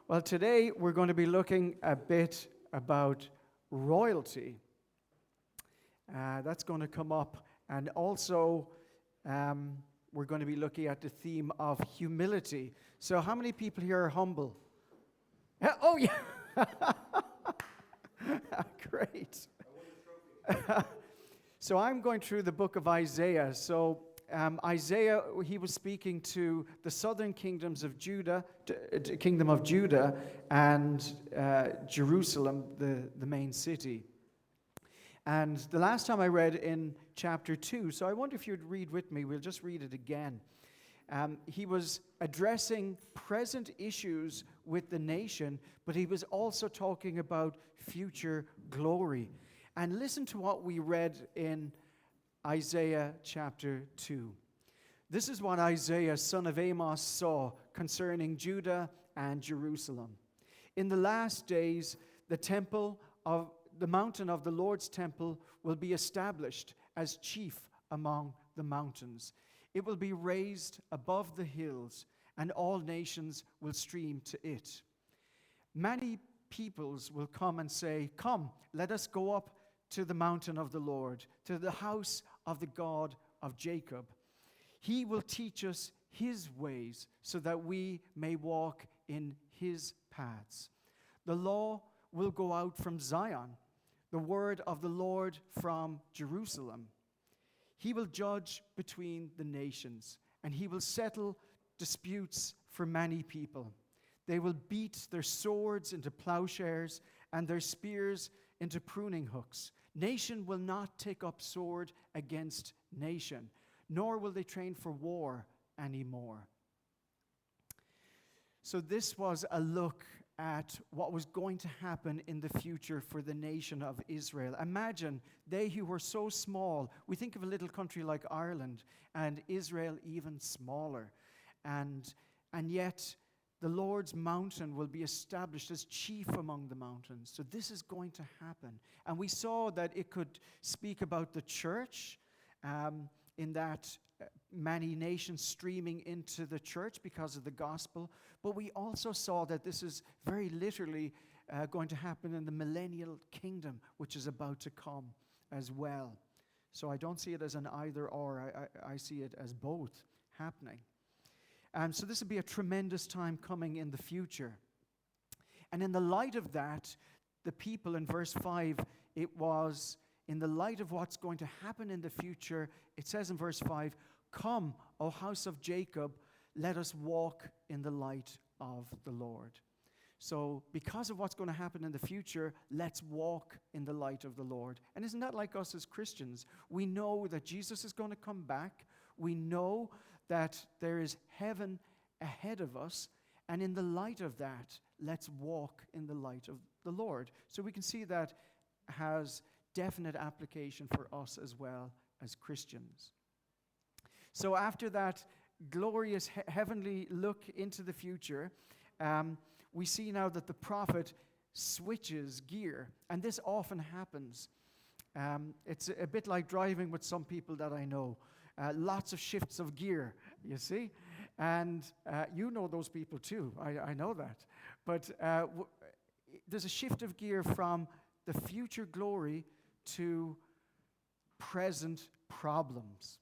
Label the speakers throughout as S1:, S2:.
S1: Well, today we're going to be looking a bit about royalty. That's going to come up. And also, we're going to be looking at the theme of humility. So, how many people here are humble? Oh, yeah. Great. So, I'm going through the book of Isaiah. So, Isaiah, he was speaking to the southern kingdoms of Judah, kingdom of Judah, and Jerusalem, the main city. And the last time I read in chapter 2, so I wonder if you'd read with me. We'll just read it again. He was addressing present issues with the nation, but he was also talking about future glory. And listen to what we read in Isaiah chapter 2. This is what Isaiah, son of Amos, saw concerning Judah and Jerusalem. In the last days, the mountain of the Lord's temple will be established as chief among the mountains. It will be raised above the hills, and all nations will stream to it. Many peoples will come and say, "Come, let us go up to the mountain of the Lord, to the house of the God of Jacob. He will teach us his ways so that we may walk in his paths. The law will go out from Zion, the word of the Lord from Jerusalem. He will judge between the nations, and he will settle disputes for many people. They will beat their swords into plowshares and their spears into pruning hooks. Nation will not take up sword against nation, nor will they train for war anymore." So this was a look at what was going to happen in the future for the nation of Israel. Imagine they who were so small. We think of a little country like Ireland, and Israel even smaller. And yet the Lord's mountain will be established as chief among the mountains. So this is going to happen. And we saw that it could speak about the church, in that many nations streaming into the church because of the gospel. But we also saw that this is very literally going to happen in the millennial kingdom, which is about to come as well. So I don't see it as an either or. I see it as both happening. So this would be a tremendous time coming in the future. And in the light of that, the people in verse 5, it was in the light of what's going to happen in the future, it says in verse 5, "Come, O house of Jacob, let us walk in the light of the Lord." So because of what's going to happen in the future, let's walk in the light of the Lord. And isn't that like us as Christians? We know that Jesus is going to come back. We know that there is heaven ahead of us. And in the light of that, let's walk in the light of the Lord. So we can see that has definite application for us as well as Christians. So after that glorious heavenly look into the future, we see now that the prophet switches gear. And this often happens. It's a bit like driving with some people that I know. Lots of shifts of gear, you see? And you know those people too. I know that. But there's a shift of gear from the future glory to present problems.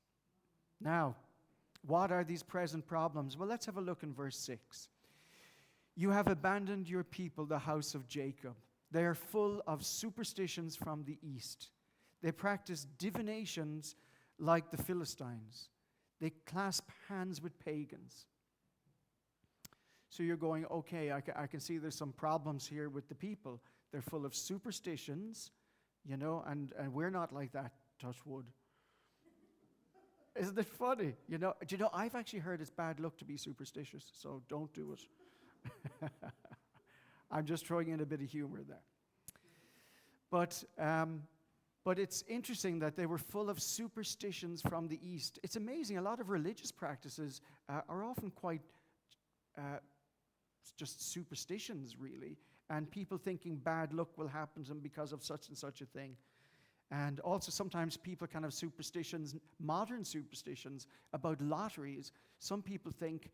S1: Now, what are these present problems? Well, let's have a look in verse 6. "You have abandoned your people, the house of Jacob. They are full of superstitions from the east. They practice divinations like the Philistines. They clasp hands with pagans." So you're going, okay, I can see there's some problems here with the people. They're full of superstitions, and we're not like that, touch wood. Isn't it funny? Do you know, I've actually heard it's bad luck to be superstitious, so don't do it. I'm just throwing in a bit of humor there. But it's interesting that they were full of superstitions from the east. It's amazing. A lot of religious practices are often quite just superstitions, really, and people thinking bad luck will happen to them because of such and such a thing. And also sometimes people kind of superstitions, modern superstitions about lotteries. Some people think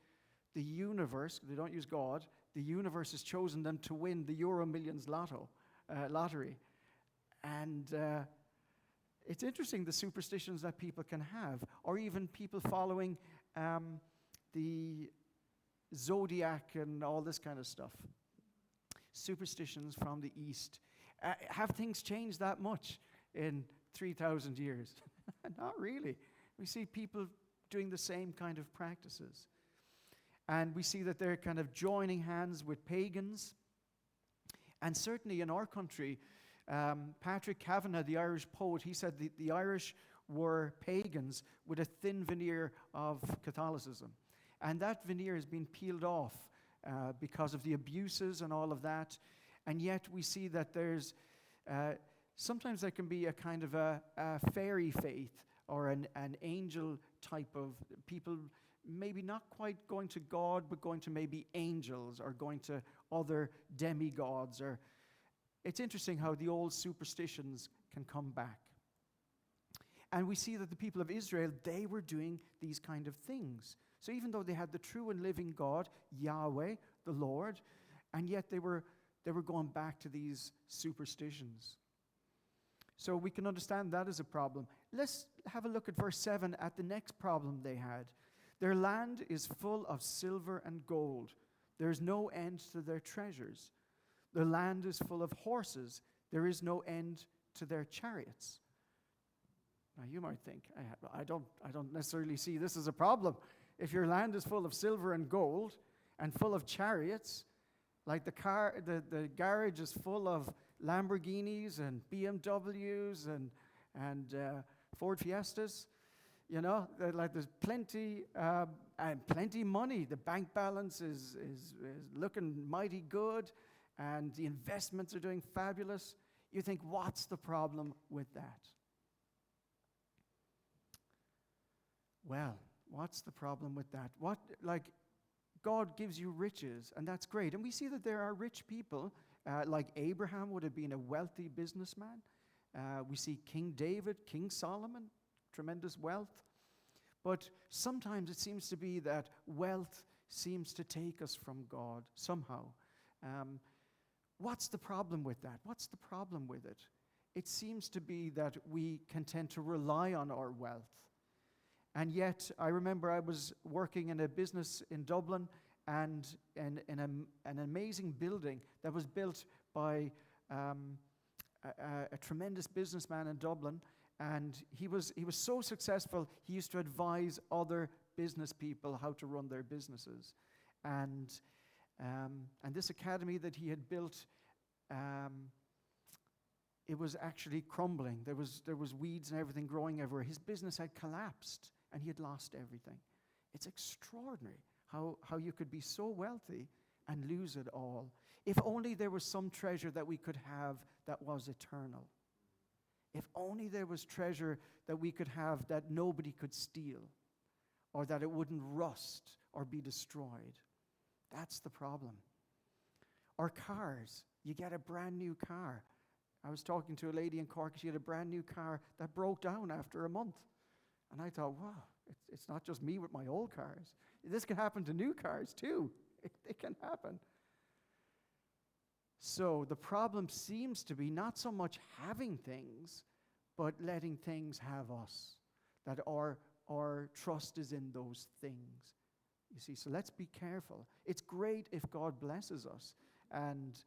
S1: the universe, they don't use God, the universe has chosen them to win the Euro Millions lottery. And it's interesting the superstitions that people can have, or even people following the zodiac and all this kind of stuff. Superstitions from the East. Have things changed that much in 3,000 years? Not really. We see people doing the same kind of practices. And we see that they're kind of joining hands with pagans. And certainly in our country, Patrick Kavanagh, the Irish poet, he said the Irish were pagans with a thin veneer of Catholicism. And that veneer has been peeled off because of the abuses and all of that. And yet we see that there's, sometimes there can be a kind of a fairy faith or an angel type of people, maybe not quite going to God, but going to maybe angels or going to other demigods. Or it's interesting how the old superstitions can come back. And we see that the people of Israel, they were doing these kind of things. So even though they had the true and living God, Yahweh, the Lord, and yet they were going back to these superstitions. So we can understand that as a problem. Let's have a look at verse 7 at the next problem they had. Their land is full of silver and gold. There is no end to their treasures. Their land is full of horses. There is no end to their chariots. Now you might think, I don't necessarily see this as a problem. If your land is full of silver and gold and full of chariots, like the garage is full of Lamborghinis and BMWs and Ford Fiestas, you know, like there's plenty and plenty money. The bank balance is looking mighty good, and the investments are doing fabulous. You think, what's the problem with that? Well, what's the problem with that? God gives you riches, and that's great. And we see that there are rich people, like Abraham would have been a wealthy businessman. We see King David, King Solomon, tremendous wealth. But sometimes it seems to be that wealth seems to take us from God somehow. What's the problem with that? What's the problem with it? It seems to be that we can tend to rely on our wealth. And yet, I remember I was working in a business in Dublin, and in an amazing building that was built by a tremendous businessman in Dublin. And he was so successful, he used to advise other business people how to run their businesses. And this academy that he had built, it was actually crumbling. There was weeds and everything growing everywhere. His business had collapsed, and he had lost everything. It's extraordinary how you could be so wealthy and lose it all. If only there was some treasure that we could have that was eternal. If only there was treasure that we could have that nobody could steal, or that it wouldn't rust or be destroyed. That's the problem. Or cars. You get a brand new car. I was talking to a lady in Cork. She had a brand new car that broke down after a month. And I thought, wow, it's not just me with my old cars. This can happen to new cars too. It can happen. So the problem seems to be not so much having things, but letting things have us. That our trust is in those things. You see, so let's be careful. It's great if God blesses us. And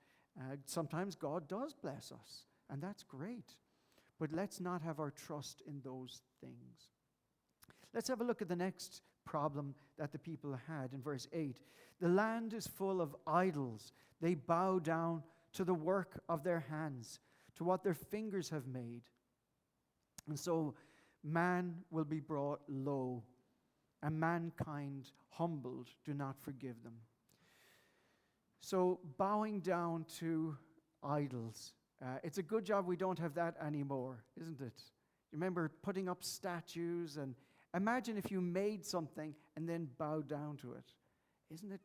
S1: sometimes God does bless us. And that's great. But let's not have our trust in those things. Let's have a look at the next problem that the people had in verse 8. The land is full of idols. They bow down to the work of their hands, to what their fingers have made. And so man will be brought low, and mankind humbled. Do not forgive them. So bowing down to idols. It's a good job we don't have that anymore, isn't it? You remember putting up statues, and imagine if you made something and then bowed down to it. Isn't it?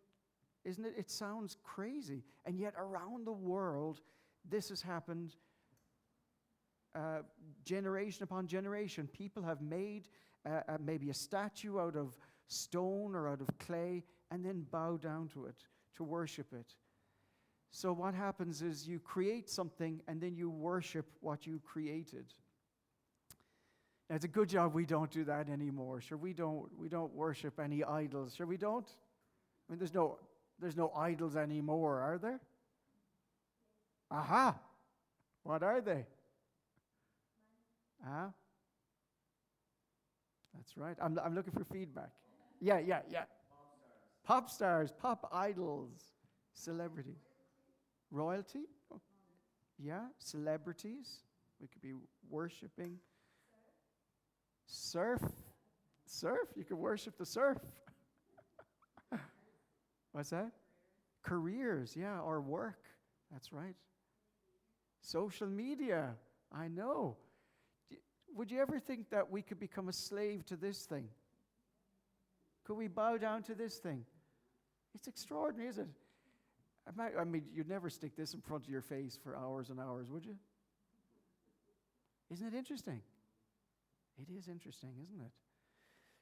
S1: It sounds crazy. And yet around the world, this has happened generation upon generation. People have made maybe a statue out of stone or out of clay and then bow down to it to worship it. So what happens is you create something and then you worship what you created. Now, it's a good job we don't do that anymore. Sure, we don't worship any idols. Sure, we don't. I mean, there's no idols anymore, are there? Aha! What are they? Ah? That's right. I'm looking for feedback. Yeah. Pop stars, pop idols, celebrity. Royalty? Oh, yeah, celebrities. We could be worshiping. Surf. You could worship the surf. What's that? Careers, yeah, or work. That's right. Social media. I know. Would you ever think that we could become a slave to this thing? Could we bow down to this thing? It's extraordinary, isn't it? I mean, you'd never stick this in front of your face for hours and hours, would you? Isn't it interesting? It is interesting, isn't it?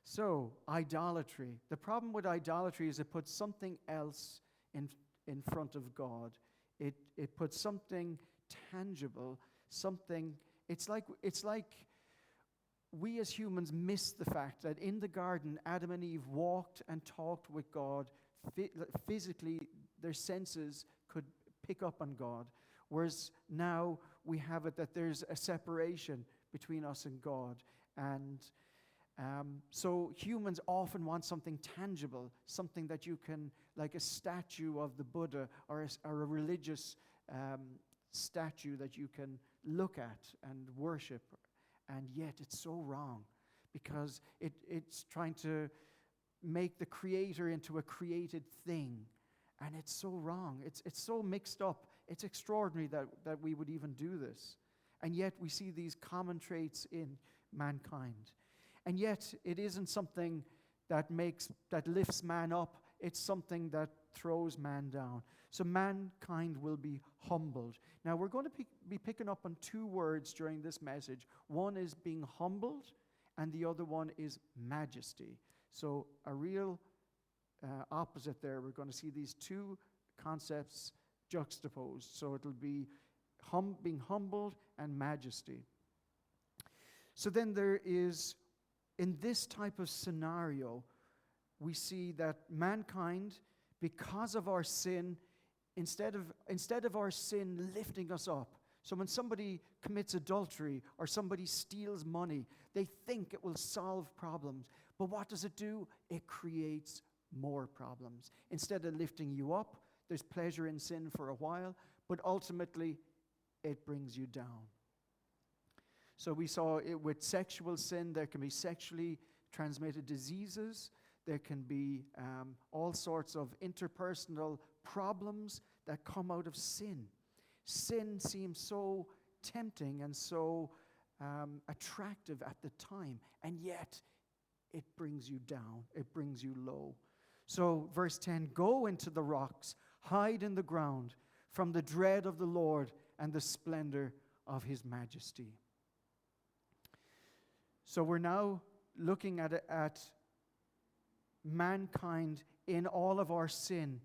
S1: So, idolatry. The problem with idolatry is it puts something else in front of God. It puts something tangible, something. It's like we as humans miss the fact that in the garden, Adam and Eve walked and talked with God. Physically, their senses could pick up on God. Whereas now we have it that there's a separation between us and God. And so humans often want something tangible, something that you can, like a statue of the Buddha or a religious statue that you can look at and worship. And yet it's so wrong because it's trying to make the creator into a created thing. And it's so wrong. It's so mixed up. It's extraordinary that we would even do this. And yet we see these common traits in mankind. And yet it isn't something that lifts man up. It's something that throws man down. So mankind will be humbled. Now we're going to be picking up on two words during this message. One is being humbled, and the other one is majesty. So a real opposite there. We're going to see these two concepts juxtaposed. So it'll be being humbled and majesty. So then there is, in this type of scenario, we see that mankind, because of our sin, instead of our sin lifting us up, so when somebody commits adultery or somebody steals money, they think it will solve problems. But what does it do? It creates more problems. Instead of lifting you up, there's pleasure in sin for a while, but ultimately it brings you down. So we saw it with sexual sin. There can be sexually transmitted diseases. There can be all sorts of interpersonal problems that come out of sin. Sin seems so tempting and so attractive at the time, and yet it brings you down. It brings you low. So verse 10, go into the rocks, hide in the ground from the dread of the Lord and the splendor of his majesty. So we're now looking at mankind in all of our sin.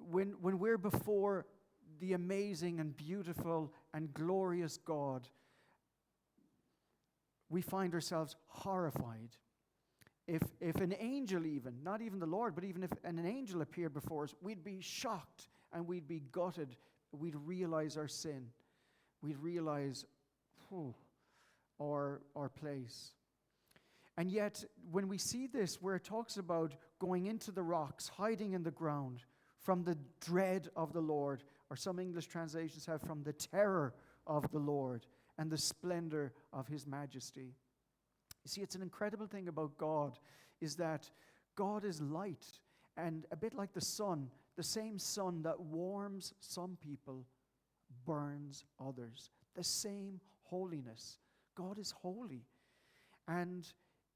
S1: When we're before the amazing and beautiful and glorious God, we find ourselves horrified. If an angel even, not even the Lord, but even if an angel appeared before us, we'd be shocked and we'd be gutted. We'd realize our sin. We'd realize our place. And yet, when we see this, where it talks about going into the rocks, hiding in the ground, from the dread of the Lord, or some English translations have from the terror of the Lord and the splendor of his majesty. You see, it's an incredible thing about God, is that God is light, and a bit like the sun, the same sun that warms some people burns others. The same holiness. God is holy. And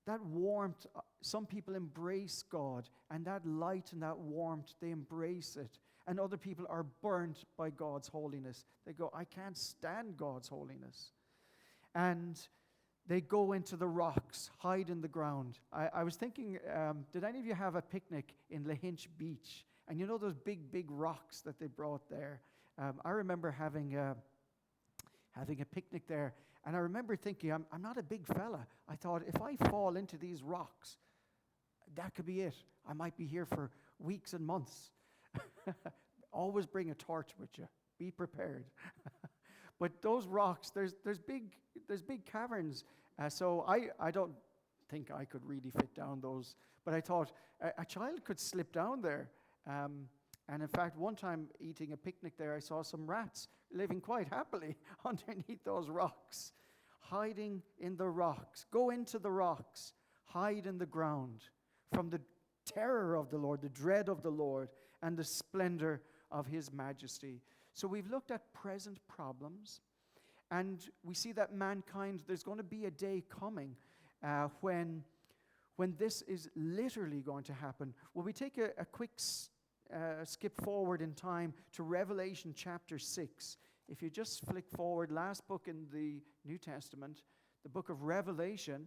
S1: that warmth, some people embrace God, and that light and that warmth, they embrace it. And other people are burnt by God's holiness. They go, I can't stand God's holiness. And they go into the rocks, hide in the ground. I was thinking, did any of you have a picnic in Lahinch Beach? And you know those big rocks that they brought there? I remember having a picnic there, and I remember thinking, I'm not a big fella. I thought, if I fall into these rocks, that could be it. I might be here for weeks and months. Always bring a torch with you. Be prepared. But those rocks, there's big caverns. So I don't think I could really fit down those. But I thought a child could slip down there. And in fact, one time eating a picnic there, I saw some rats living quite happily underneath those rocks, hiding in the rocks. Go into the rocks, hide in the ground from the terror of the Lord, the dread of the Lord, and the splendor of his majesty. So we've looked at present problems, and we see that mankind, there's going to be a day coming when this is literally going to happen. Well, we take a quick skip forward in time to Revelation chapter 6. If you just flick forward, last book in the New Testament, the book of Revelation,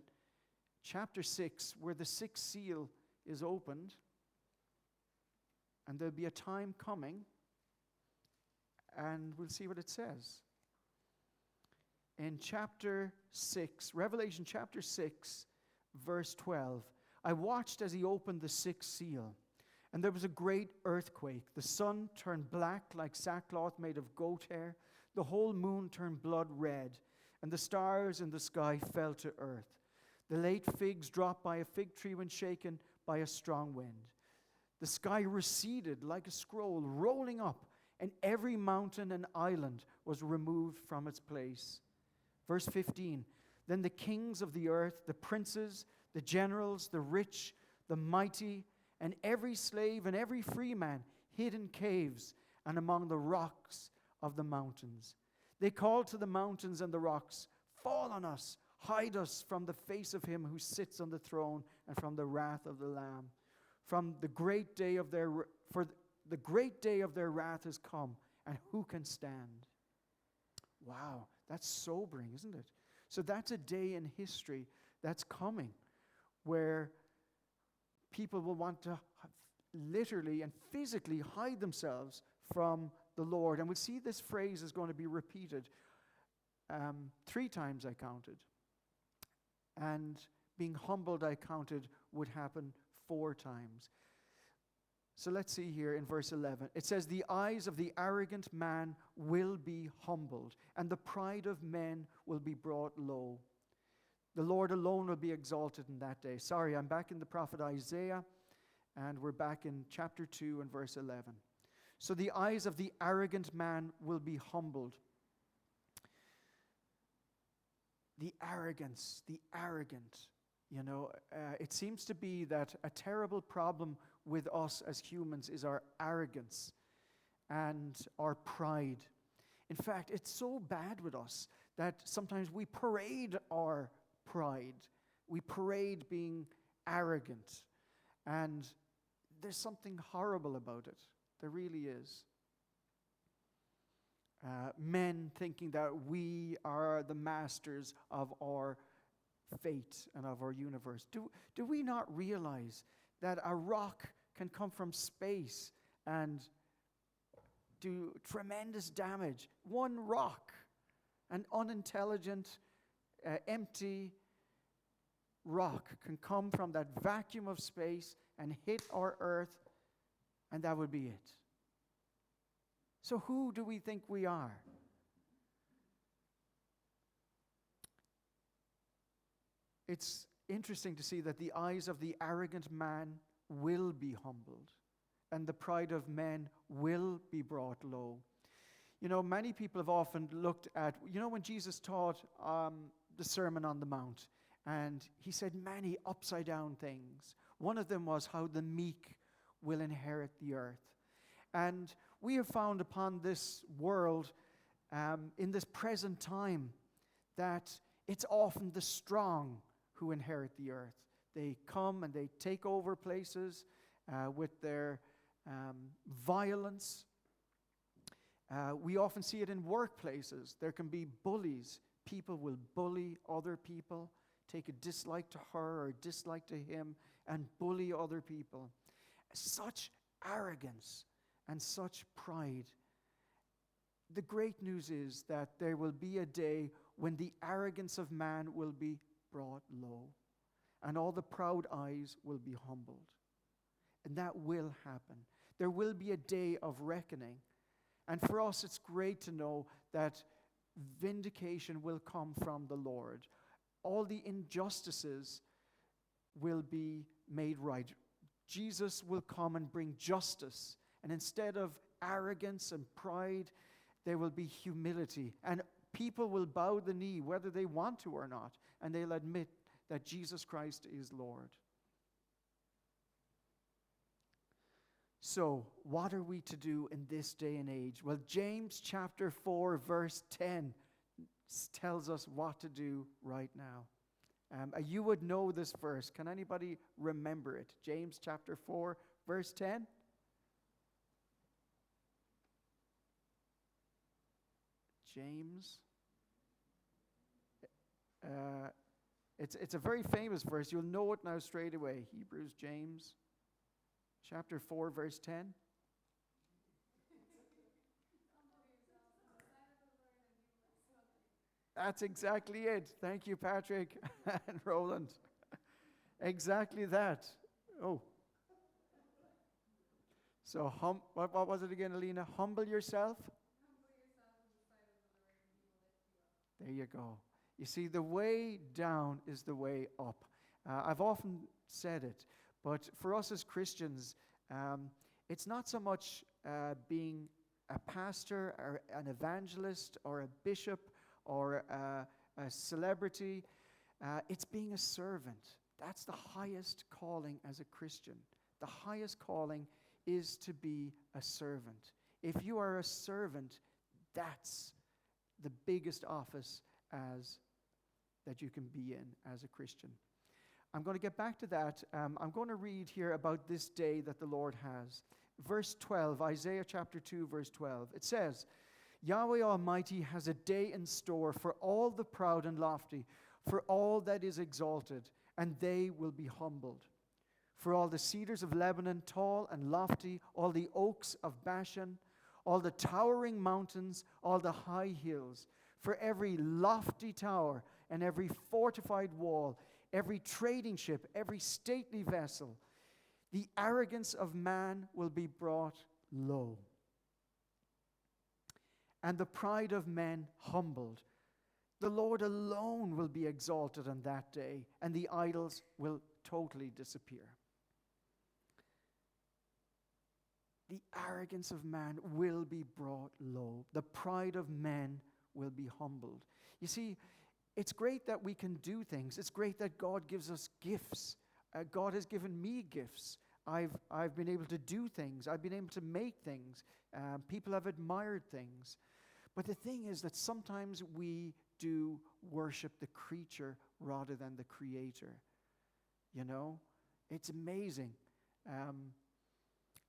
S1: chapter 6, where the sixth seal is opened, and there'll be a time coming, and we'll see what it says. In chapter 6, Revelation chapter 6, verse 12, I watched as he opened the sixth seal, and there was a great earthquake. The sun turned black like sackcloth made of goat hair. The whole moon turned blood red, and the stars in the sky fell to earth. The late figs dropped by a fig tree when shaken by a strong wind. The sky receded like a scroll, rolling up, and every mountain and island was removed from its place. Verse 15, then the kings of the earth, the princes, the generals, the rich, the mighty, and every slave and every free man hid in caves and among the rocks of the mountains. They called to the mountains and the rocks, fall on us, hide us from the face of him who sits on the throne and from the wrath of the Lamb. For the great day of their wrath has come, and who can stand? Wow, that's sobering, isn't it? So that's a day in history that's coming where people will want to literally and physically hide themselves from the Lord. And we'll see this phrase is going to be repeated 3 times, I counted. And being humbled, I counted, would happen 4 times. So let's see here in verse 11. It says, the eyes of the arrogant man will be humbled, and the pride of men will be brought low. The Lord alone will be exalted in that day. Sorry, I'm back in the prophet Isaiah, and we're back in chapter 2 and verse 11. So the eyes of the arrogant man will be humbled. The arrogance, the arrogant. It seems to be that a terrible problem with us as humans is our arrogance and our pride. In fact, it's so bad with us that sometimes we parade our pride. We parade being arrogant. And there's something horrible about it. There really is. Men thinking that we are the masters of our fate and of our universe. Do we not realize that a rock can come from space and do tremendous damage? One rock, an unintelligent, empty rock can come from that vacuum of space and hit our earth, and that would be it. So who do we think we are? It's interesting to see that the eyes of the arrogant man will be humbled, and the pride of men will be brought low. Many people have often looked at, when Jesus taught the Sermon on the Mount, and he said many upside down things. One of them was how the meek will inherit the earth. And we have found upon this world, in this present time, that it's often the strong who inherit the earth. They come and they take over places with their violence. We often see it in workplaces. There can be bullies. People will bully other people, take a dislike to her or a dislike to him, and bully other people. Such arrogance and such pride. The great news is that there will be a day when the arrogance of man will be brought low, and all the proud eyes will be humbled. And that will happen. There will be a day of reckoning. And for us, it's great to know that vindication will come from the Lord. All the injustices will be made right. Jesus will come and bring justice. And instead of arrogance and pride, there will be humility. And people will bow the knee, whether they want to or not, and they'll admit that Jesus Christ is Lord. So, what are we to do in this day and age? Well, James chapter 4, verse 10 tells us what to do right now. You would know this verse. Can anybody remember it? James chapter 4, verse 10. James. It's a very famous verse. You'll know it now straight away. Hebrews, James, chapter 4, verse 10. That's exactly it. Thank you, Patrick and Roland. Exactly that. Oh. So, what was it again, Alina? Humble yourself. There you go. You see, the way down is the way up. I've often said it, but for us as Christians, it's not so much being a pastor or an evangelist or a bishop or a celebrity. It's being a servant. That's the highest calling as a Christian. The highest calling is to be a servant. If you are a servant, that's the biggest office that you can be in as a Christian. I'm going to get back to that. I'm going to read here about this day that the Lord has. Verse 12, Isaiah chapter 2, verse 12. It says, Yahweh Almighty has a day in store for all the proud and lofty, for all that is exalted, and they will be humbled. For all the cedars of Lebanon, tall and lofty, all the oaks of Bashan, all the towering mountains, all the high hills, for every lofty tower and every fortified wall, every trading ship, every stately vessel, the arrogance of man will be brought low, and the pride of men humbled. The Lord alone will be exalted on that day, and the idols will totally disappear. The arrogance of man will be brought low. The pride of men will be humbled. You see, it's great that we can do things. It's great that God gives us gifts. God has given me gifts. I've been able to do things. I've been able to make things. People have admired things. But the thing is that sometimes we do worship the creature rather than the creator. You know? It's amazing.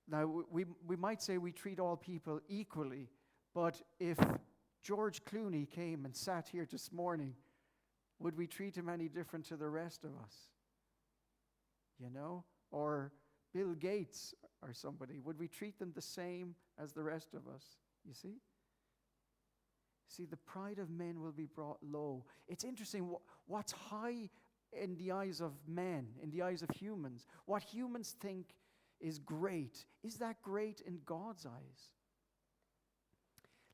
S1: Now, we might say we treat all people equally, but if George Clooney came and sat here this morning, would we treat him any different to the rest of us? You know? Or Bill Gates or somebody, would we treat them the same as the rest of us? You see? See, the pride of men will be brought low. It's interesting what's high in the eyes of men, in the eyes of humans. What humans think is great. Is that great in God's eyes?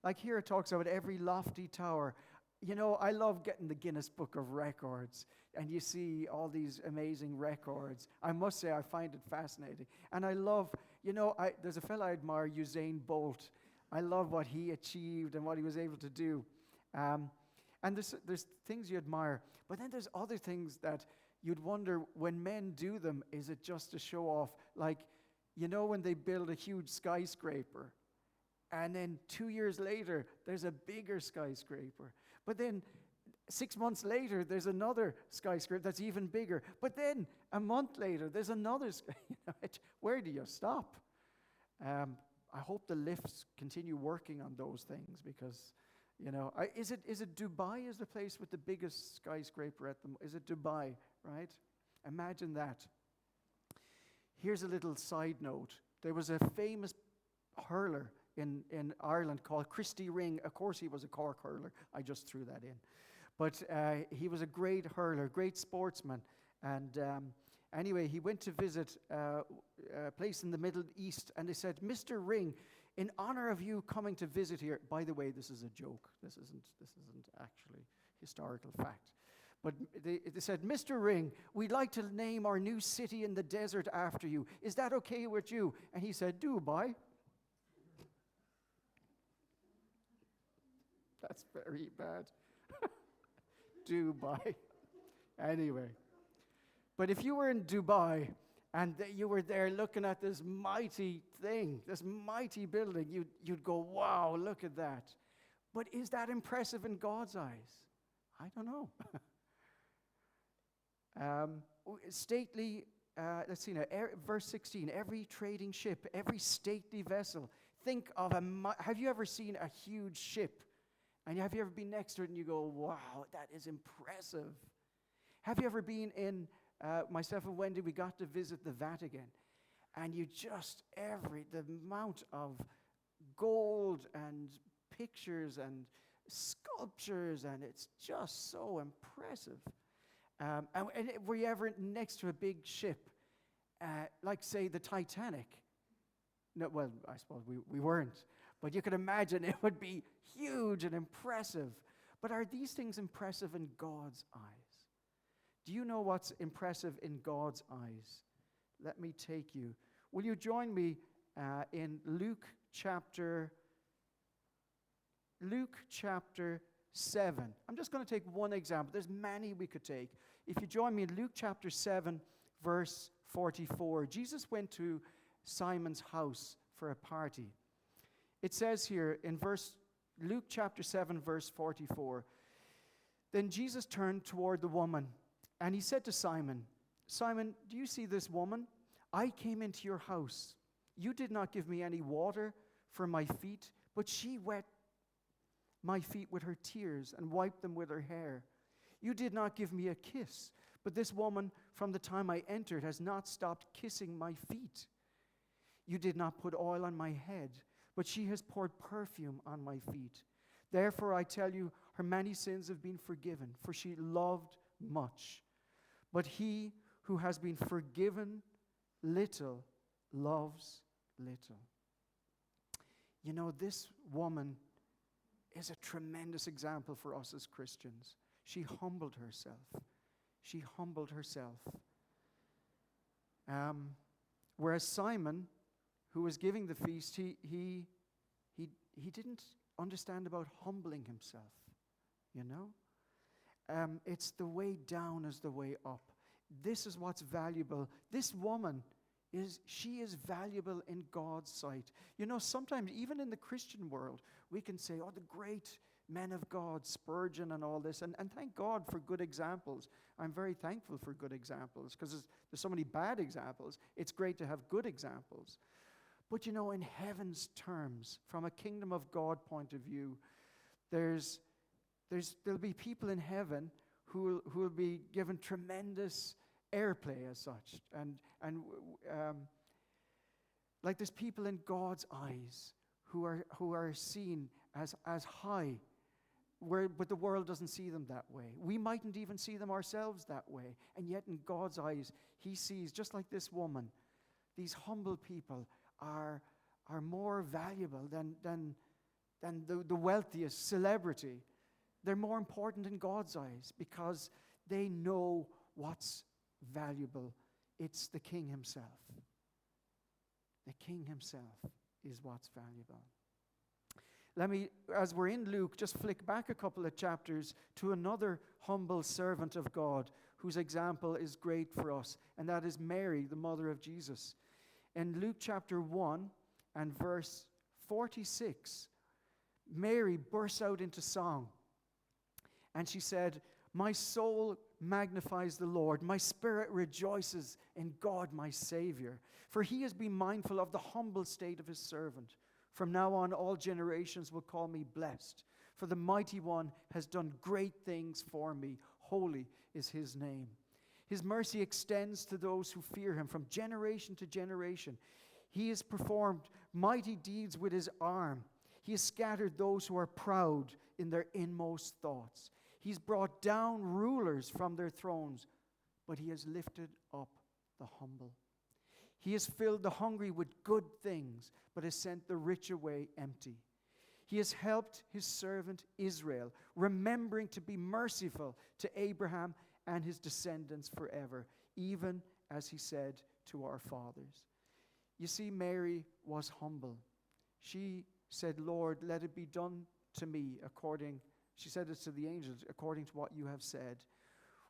S1: Like here it talks about every lofty tower. You know, I love getting the Guinness Book of Records, and you see all these amazing records. I must say I find it fascinating. And I love, you know, there's a fellow I admire, Usain Bolt. I love what he achieved and what he was able to do. And there's things you admire, but then there's other things that you'd wonder, when men do them, is it just to show off? Like, you know, when they build a huge skyscraper, and then 2 years later, there's a bigger skyscraper. But then 6 months later, there's another skyscraper that's even bigger. But then a month later, there's another. Where do you stop? I hope the lifts continue working on those things, because, you know, is it Dubai is the place with the biggest skyscraper is it Dubai, right? Imagine that. Here's a little side note. There was a famous hurler in Ireland called Christy Ring. Of course, he was a Cork hurler. I just threw that in. But he was a great hurler, great sportsman. And anyway, he went to visit a place in the Middle East, and they said, Mr. Ring, in honor of you coming to visit here, by the way, this is a joke. This isn't actually historical fact. But they said, Mr. Ring, we'd like to name our new city in the desert after you. Is that okay with you? And he said, Dubai. That's very bad. Dubai. Anyway. But if you were in Dubai and you were there looking at this mighty thing, this mighty building, you'd go, wow, look at that. But is that impressive in God's eyes? I don't know. Stately, let's see now, verse 16, every trading ship, every stately vessel. Think of have you ever seen a huge ship? And have you ever been next to it and you go, wow, that is impressive? Have you ever been in, myself and Wendy, we got to visit the Vatican. And you just, the amount of gold and pictures and sculptures, and it's just so impressive. And were you ever next to a big ship, like, say, the Titanic? No, well, I suppose we weren't. But you can imagine it would be huge and impressive. But are these things impressive in God's eyes? Do you know what's impressive in God's eyes? Let me take you. Will you join me in Luke chapter 7? I'm just going to take one example. There's many we could take. If you join me in Luke chapter 7, verse 44, Jesus went to Simon's house for a party. It says here in Luke chapter 7, verse 44, then Jesus turned toward the woman, and he said to Simon, Simon, do you see this woman? I came into your house. You did not give me any water for my feet, but she wet my feet with her tears and wiped them with her hair. You did not give me a kiss, but this woman, from the time I entered, has not stopped kissing my feet. You did not put oil on my head, but she has poured perfume on my feet. Therefore, I tell you, her many sins have been forgiven, for she loved much. But he who has been forgiven little loves little. You know, this woman is a tremendous example for us as Christians. She humbled herself. She humbled herself. Whereas Simon, who was giving the feast, he didn't understand about humbling himself, you know? It's the way down is the way up. This is what's valuable. This woman, she is valuable in God's sight. You know, sometimes even in the Christian world, we can say, oh, the great men of God, Spurgeon and all this, and thank God for good examples. I'm very thankful for good examples, because there's so many bad examples. It's great to have good examples. But you know, in heaven's terms, from a kingdom of God point of view, there'll be people in heaven who will be given tremendous airplay as such, and like there's people in God's eyes who are seen as high, but the world doesn't see them that way. We mightn't even see them ourselves that way, and yet in God's eyes, He sees, just like this woman, these humble people are more valuable than the wealthiest celebrity. They're more important in God's eyes because they know what's valuable. It's the King Himself. The King Himself is what's valuable. Let me, as we're in Luke, just flick back a couple of chapters to another humble servant of God whose example is great for us, and that is Mary, the mother of Jesus. In Luke chapter 1 and verse 46, Mary bursts out into song. And she said, my soul magnifies the Lord. My spirit rejoices in God, my Savior. For He has been mindful of the humble state of His servant. From now on, all generations will call me blessed. For the Mighty One has done great things for me. Holy is His name. His mercy extends to those who fear Him from generation to generation. He has performed mighty deeds with his arm. He has scattered those who are proud in their inmost thoughts. He's brought down rulers from their thrones, but he has lifted up the humble. He has filled the hungry with good things, but has sent the rich away empty. He has helped his servant Israel, remembering to be merciful to Abraham and his descendants forever, even as he said to our fathers. You see, Mary was humble. She said, Lord, let it be done to me she said it to the angels, according to what you have said.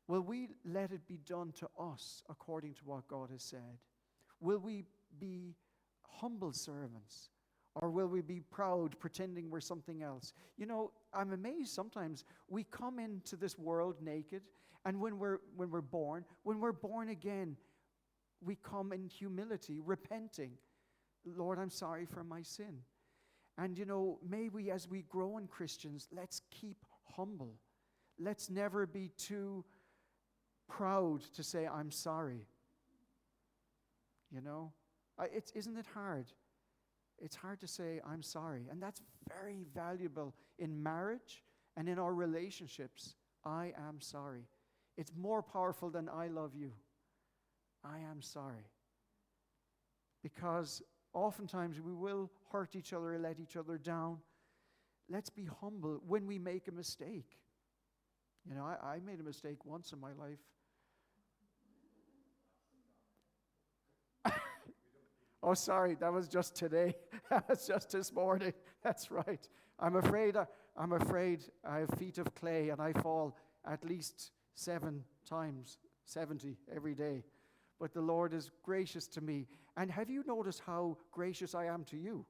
S1: Will we let it be done to us according to what God has said? Will we be humble servants? Or will we be proud, pretending we're something else? You know, I'm amazed sometimes we come into this world naked, and when we're born again, we come in humility, repenting. Lord, I'm sorry for my sin. And you know, may we, as we grow in Christians, let's keep humble. Let's never be too proud to say, I'm sorry. You know, isn't it hard? It's hard to say, I'm sorry. And that's very valuable in marriage and in our relationships. I am sorry. It's more powerful than I love you. I am sorry. Because oftentimes we will hurt each other, let each other down. Let's be humble when we make a mistake. You know, I made a mistake once in my life. Oh, sorry, that was just today. That's just this morning. That's right. I'm afraid I have feet of clay and I fall at least 7 times, 70 every day. But the Lord is gracious to me. And have you noticed how gracious I am to you?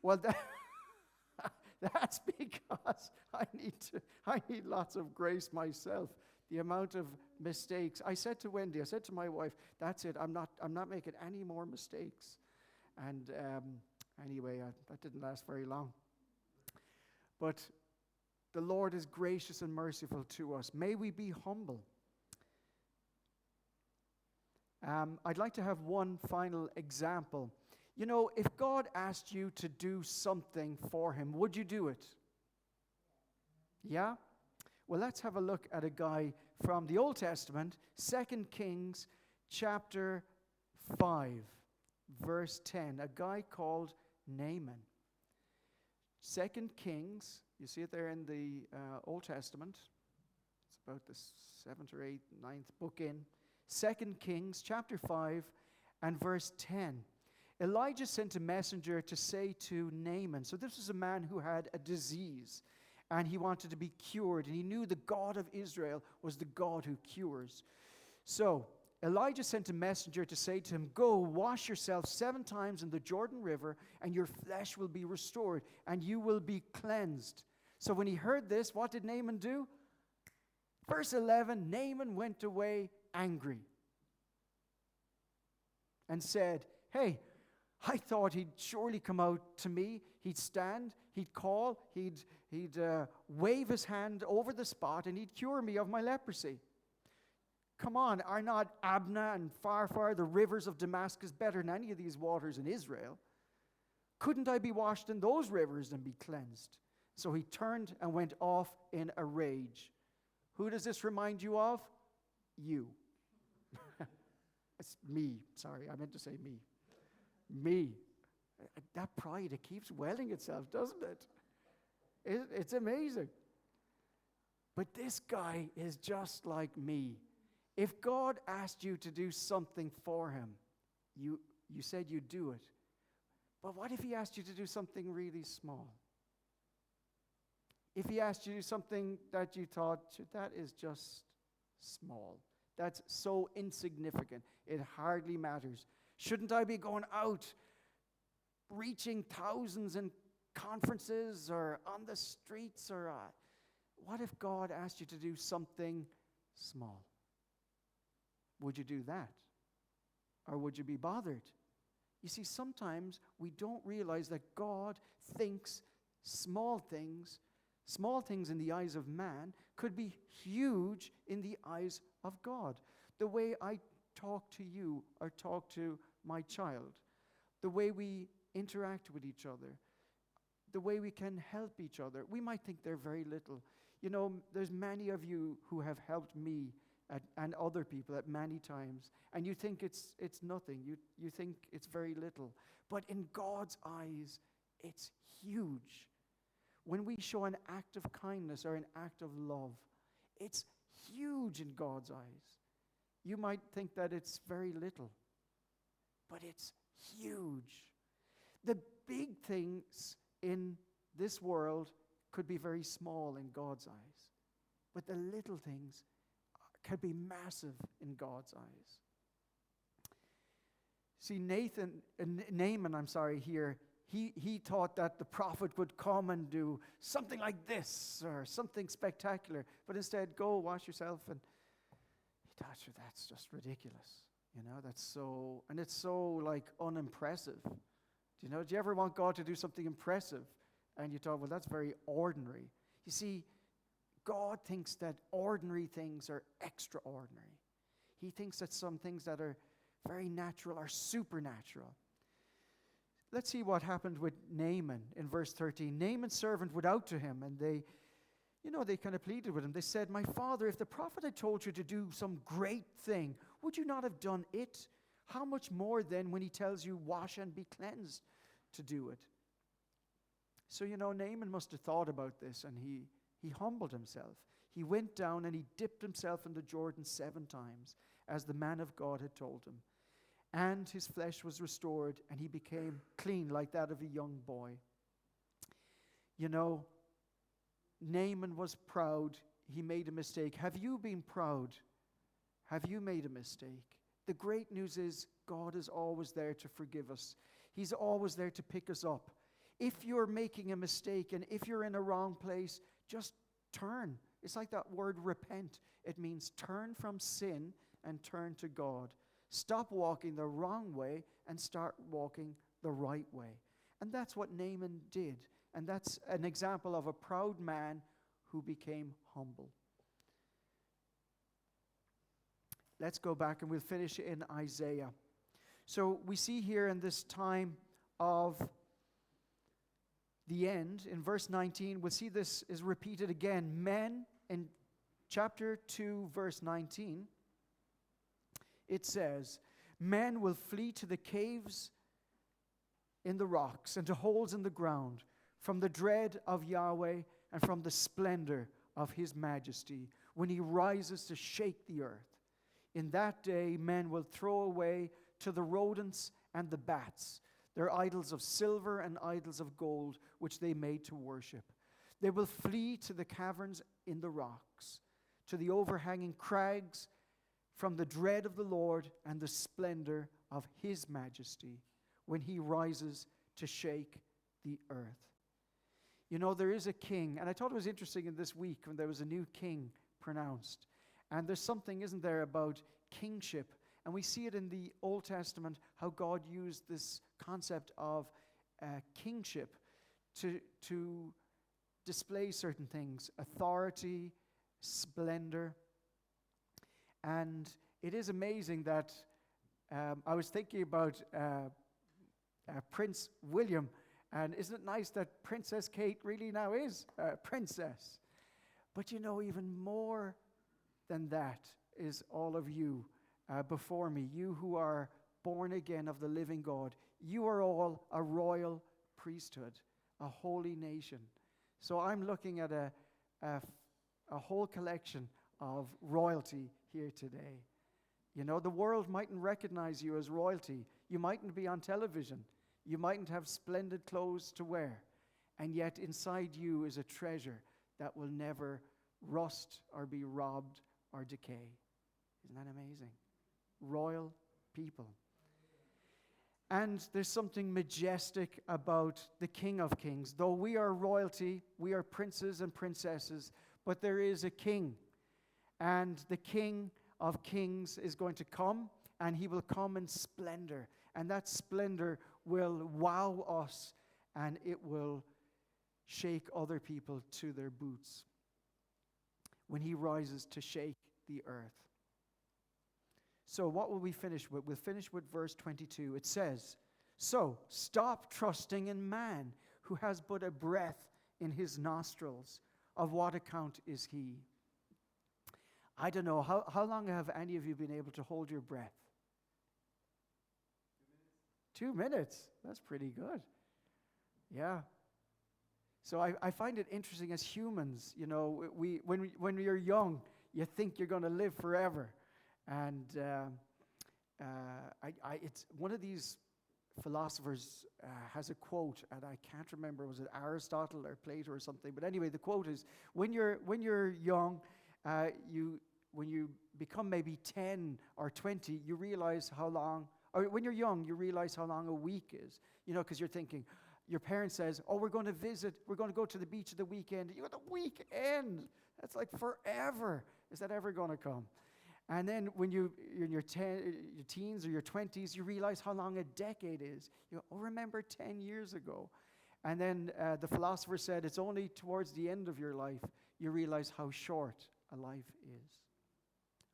S1: Well, that's because I need lots of grace myself. The amount of mistakes. I said to my wife, that's it, I'm not making any more mistakes. And anyway, that didn't last very long. But the Lord is gracious and merciful to us. May we be humble. I'd like to have one final example. You know, if God asked you to do something for him, would you do it? Yeah? Well, let's have a look at a guy from the Old Testament, 2 Kings chapter 5, verse 10, a guy called Naaman. 2 Kings, you see it there in the Old Testament. It's about the 7th or 8th, 9th book in. 2 Kings chapter 5 and verse 10. Elijah sent a messenger to say to Naaman, so this was a man who had a disease, and he wanted to be cured, and he knew the God of Israel was the God who cures. So Elijah sent a messenger to say to him, go, wash yourself 7 times in the Jordan River, and your flesh will be restored, and you will be cleansed. So when he heard this, what did Naaman do? Verse 11, Naaman went away angry and said, hey, I thought he'd surely come out to me. He'd stand, he'd call, he'd wave his hand over the spot, and he'd cure me of my leprosy. Come on, are not Abna and Pharpar, the rivers of Damascus, better than any of these waters in Israel? Couldn't I be washed in those rivers and be cleansed? So he turned and went off in a rage. Who does this remind you of? You. It's me. Sorry, I meant to say me. Me. That pride, it keeps welling itself, doesn't it? It's amazing. But this guy is just like me. If God asked you to do something for him, you said you'd do it. But what if he asked you to do something really small? If he asked you to do something that you thought, that is just small. That's so insignificant. It hardly matters. Shouldn't I be going out, reaching thousands in conferences or on the streets? Or what if God asked you to do something small? Would you do that? Or would you be bothered? You see, sometimes we don't realize that God thinks small things in the eyes of man could be huge in the eyes of God. The way I talk to you or talk to my child. the way we interact with each other, the way we can help each other. We might think they're very little. You know, there's many of you who have helped me and other people at many times, and you think it's nothing. You think it's very little. But in God's eyes, it's huge. When we show an act of kindness or an act of love, it's huge in God's eyes. You might think that it's very little, but it's huge. The big things in this world could be very small in God's eyes, but the little things can be massive in God's eyes. See, Naaman, here, he thought that the prophet would come and do something like this or something spectacular, but instead, go wash yourself. And he thought, sure, that's just ridiculous. You know, it's so like unimpressive. Do you ever want God to do something impressive? And you thought, well, that's very ordinary. You see, God thinks that ordinary things are extraordinary. He thinks that some things that are very natural are supernatural. Let's see what happened with Naaman in verse 13. Naaman's servant went out to him, and they kind of pleaded with him. They said, "My father, if the prophet had told you to do some great thing, would you not have done it? How much more then when he tells you, wash and be cleansed, to do it?" So, Naaman must have thought about this, and he humbled himself. He went down and he dipped himself in the Jordan 7 times, as the man of God had told him. And his flesh was restored, and he became clean like that of a young boy. Naaman was proud. He made a mistake. Have you been proud? Have you made a mistake? The great news is God is always there to forgive us. He's always there to pick us up. If you're making a mistake and if you're in a wrong place, just turn. It's like that word repent. It means turn from sin and turn to God. Stop walking the wrong way and start walking the right way. And that's what Naaman did. And that's an example of a proud man who became humble. Let's go back and we'll finish in Isaiah. So we see here in this time of the end, in verse 19, we'll see this is repeated again. Men, in chapter 2, verse 19, it says, "Men will flee to the caves in the rocks and to holes in the ground from the dread of Yahweh and from the splendor of his majesty when he rises to shake the earth. In that day, men will throw away to the rodents and the bats their idols of silver and idols of gold, which they made to worship. They will flee to the caverns in the rocks, to the overhanging crags, from the dread of the Lord and the splendor of his majesty, when he rises to shake the earth." There is a king, and I thought it was interesting in this week when there was a new king pronounced. And there's something, isn't there, about kingship. And we see it in the Old Testament, how God used this concept of kingship to display certain things, authority, splendor. And it is amazing that I was thinking about Prince William, and isn't it nice that Princess Kate really now is a princess? But even more than that is all of you before me, you who are born again of the living God. You are all a royal priesthood, a holy nation. So I'm looking at a whole collection of royalty here today. The world mightn't recognize you as royalty. You mightn't be on television. You mightn't have splendid clothes to wear. And yet inside you is a treasure that will never rust or be robbed or decay. Isn't that amazing? Royal people. And there's something majestic about the King of Kings. Though we are royalty, we are princes and princesses, but there is a king. And the King of Kings is going to come, and he will come in splendor. And that splendor will wow us, and it will shake other people to their boots when he rises to shake the earth. So what will we finish with? We'll finish with verse 22. It says, So stop trusting in man, who has but a breath in his nostrils. Of what account is he? I don't know. How long have any of you been able to hold your breath? 2 minutes. That's pretty good. Yeah. So I find it interesting as humans, when you're young, you think you're going to live forever. And it's one of these philosophers has a quote, and I can't remember, was it Aristotle or Plato or something? But anyway, the quote is, when you're young, when you become maybe 10 or 20, you realize how long, or when you're young, you realize how long a week is. Because you're thinking, your parent says, oh, we're going to go to the beach at the weekend. You go, the weekend? That's like forever. Is that ever going to come? And then when you're in your teens or your 20s, you realize how long a decade is. You go, oh, remember 10 years ago. And then the philosopher said, it's only towards the end of your life you realize how short a life is.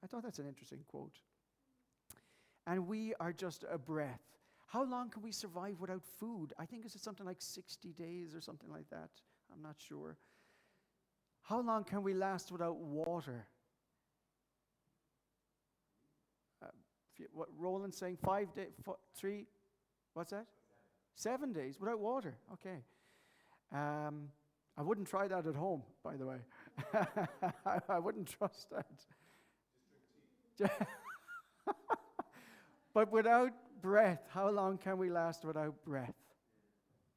S1: I thought that's an interesting quote. And we are just a breath. How long can we survive without food? I think it's something like 60 days or something like that. I'm not sure. How long can we last without water? What Roland's saying, 5 days, 3, what's that? 7 days without water. Okay. I wouldn't try that at home, by the way. I wouldn't trust that. Just drink tea. But without breath, how long can we last without breath?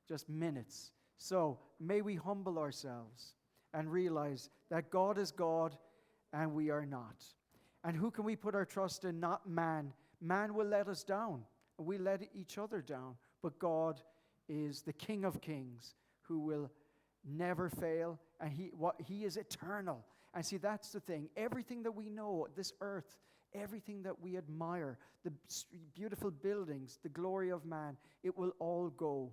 S1: Just minutes. So may we humble ourselves and realize that God is God and we are not. And who can we put our trust in? Not man. Man will let us down. We let each other down. But God is the King of Kings who will never fail. And He is eternal. And see, that's the thing. Everything that we know, this earth, everything that we admire, the beautiful buildings, the glory of man, it will all go.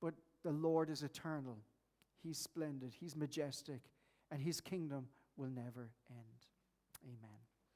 S1: But the Lord is eternal. He's splendid. He's majestic. And His kingdom will never end. Amen.